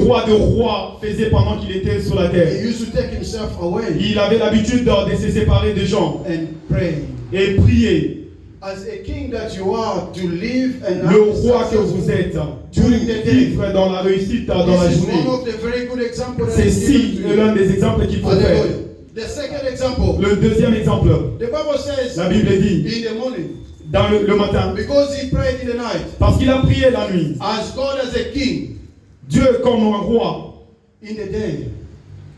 de roi faisait pendant qu'il était sur la terre. He used to take himself away Il avait l'habitude de se séparer des gens and pray. et prier. As a king that you are, to live and Le roi que vous êtes, during the day. vivre dans la réussite dans la This is journée. one of the very good examples. Ceci est l'un des exemples qu'il faut faire. Hallelujah. The second example. Le deuxième exemple, The Bible says la Bible dit, in the morning, dans le matin, because he prayed in the night, parce qu'il a prié la nuit, as God as a king, Dieu comme un roi, in the day,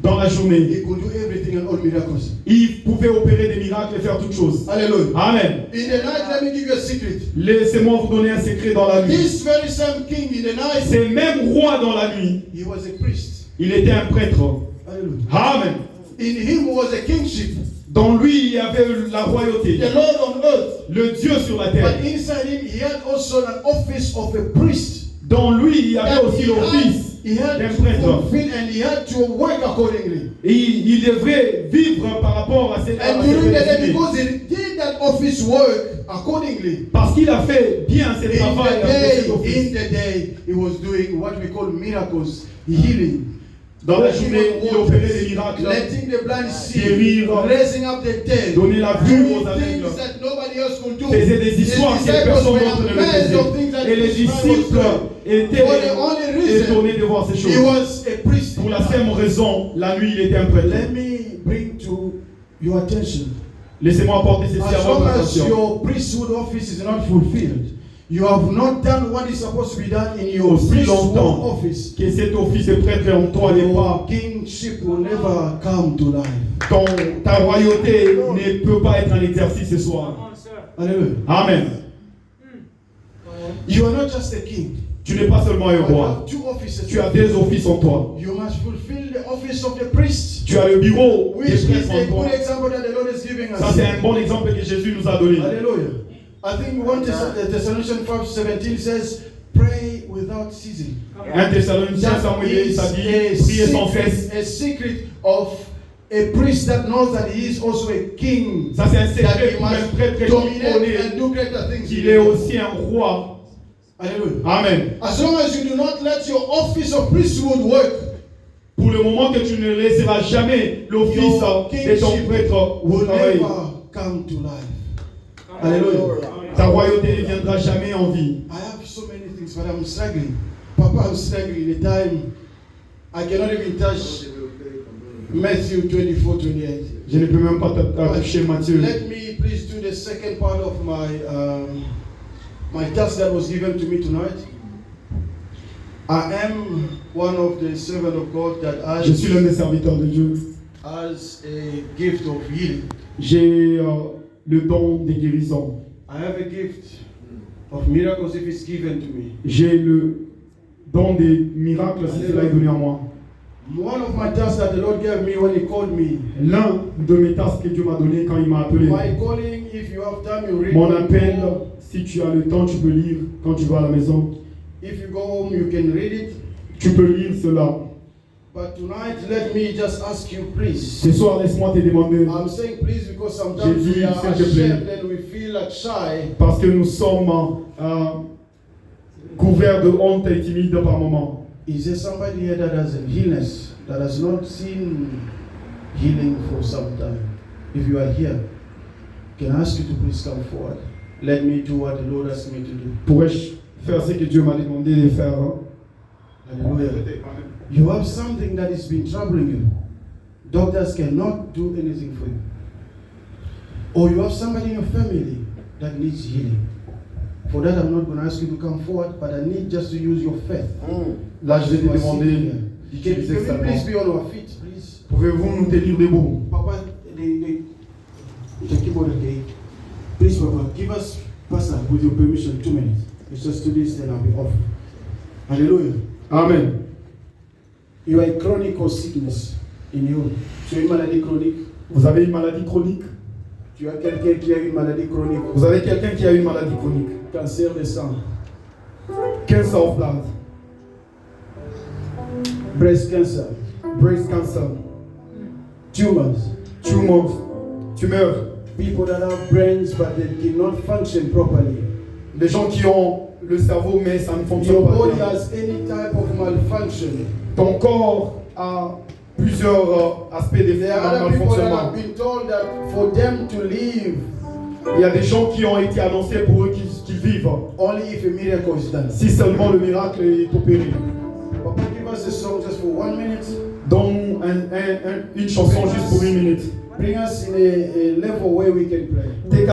dans la journée, he could do everything and all miracles. il pouvait opérer des miracles et faire toutes choses. Hallelujah. Amen. In the night, let me give you a secret. Laissez-moi vous donner un secret dans la nuit. This very same king in the night, C'est le même roi dans la nuit. he was a priest. Il était un prêtre. Hallelujah. Amen. In him was a kingship. Dans lui, il y avait la royauté. The Lord on earth. Le Dieu sur la terre. But inside him, he had also an office of a priest. Dans lui, il y avait That aussi l'office he had d'un to prêtre. fulfill and he had to work accordingly. Et il devrait vivre par rapport à ses And during the day, destinées. because he did that office work accordingly, Parce qu'il a fait bien ses in travail the dans cet office. day, he was doing what we call miracles, healing. Dans la journée, il opérait des miracles, Letting the blind see, guérir, raising up the dead, donner la vue doing aux aveugles, things that nobody else could do. faisait des histoires que personne d'autre ne le faisait. Et les disciples étaient étonnés de voir ces He choses. was a priest. Pour la simple raison, la nuit, il était un prêtre. Let me bring to your attention. Laissez-moi apporter ceci à As votre long as attention. your priesthood office is not fulfilled, you have not done what is supposed to be done in your Aussi priesthood longtemps office. que cet office de prêtre en toi n'est pas, Your kingship will never come to life. ta royauté ne peut pas être un exercice ce soir. Hallelujah. Amen. You are not just a king. Tu n'es pas seulement un But you roi. have two offices. Tu as deux offices en toi. You must fulfill the office of the priest, Tu as le bureau which des is prêtres a en toi. good example that the Lord is giving Ça, us. c'est un bon exemple que Jésus nous a donné. Hallelujah. I think 1 Thessalonians 5:17 says, "Pray without ceasing." 1 Thessaloniciens, That Samuel, is ça dit, priez sans cesse. a secret of a priest that knows that he is also a king. Ça, c'est un That secret he pour un must prêtre qui dominate connaît and do greater things. qu'il est aussi un roi. Hallelujah. Amen. As long as you do not let your office of priesthood work, Pour le moment que tu ne laisseras jamais l'office your de ton kingship prêtre au will travail, never come to life. Hallelujah. ta royauté ne viendra jamais en vie. I have so many things, but I'm struggling. Papa, I'm struggling. The time I cannot even touch Matthew 24:28. Je ne peux même pas toucher Matthieu. Let me please do the second part of my task that was given to me tonight. I am one of the servants of God that Je suis l'un des serviteurs de Dieu. has a gift of healing. J'ai le don des guérisons. I have a gift of miracles if it's given to me. J'ai le don des miracles si cela est donné à moi. One of my tasks that the Lord gave me when He called me. L'un de mes tâches que Dieu m'a donné quand il m'a appelé. My calling, if you have time, you read. Mon appel, si tu as le temps, tu peux lire quand tu vas à la maison. If you go home, you can read it. Tu peux lire cela. But tonight, let me just ask you, please. Ce soir, laisse-moi te demander, I'm saying please because J'ai sometimes dit, we are s'il te plaît. ashamed and we feel like shy. parce que nous sommes couverts de honte et timides par moments. Is there somebody here that has an illness, that has not seen healing for some time? If you are here, can I ask you to please come forward? Let me do what the Lord asked me to do. Pourrais-je faire ce que Dieu m'a demandé de faire? Hallelujah. You have something that has been troubling you. Doctors cannot do anything for you. Or you have somebody in your family that needs healing. For that, I'm not going to ask you to come forward, but I need just to use your faith. Là, je vais te You are demander sitting here. d'utiliser Can we seulement. please be on our feet, please? Pouvez-vous nous tenir debout? Papa, the keyboard, okay? Please, Papa, give us, Pastor, with your permission, 2 minutes. Let's just do this, then I'll be off. Hallelujah. Amen. You are a chronic or sickness in you. Tu as une maladie chronique. Vous avez une maladie chronique? Tu as quelqu'un qui a une maladie chronique. Vous avez quelqu'un qui a une maladie chronique? Cancer de sang. Cancer of blood, Breast cancer. breast cancer, Tumors. tumeurs. People that have brains but they cannot function properly. Les gens qui ont le cerveau mais ça ne fonctionne Your pas body bien. has any type of malfunction. Ton corps a plusieurs aspects de There are other people that malfonctionnement. have been told that for them to live, Il y a des gens qui ont été annoncés pour eux qu'ils vivent only if a miracle is done. si seulement le miracle est opéré. But give us a song just for 1 minute. Donne une chanson juste pour 1 minute. Bring us in a level where we can pray.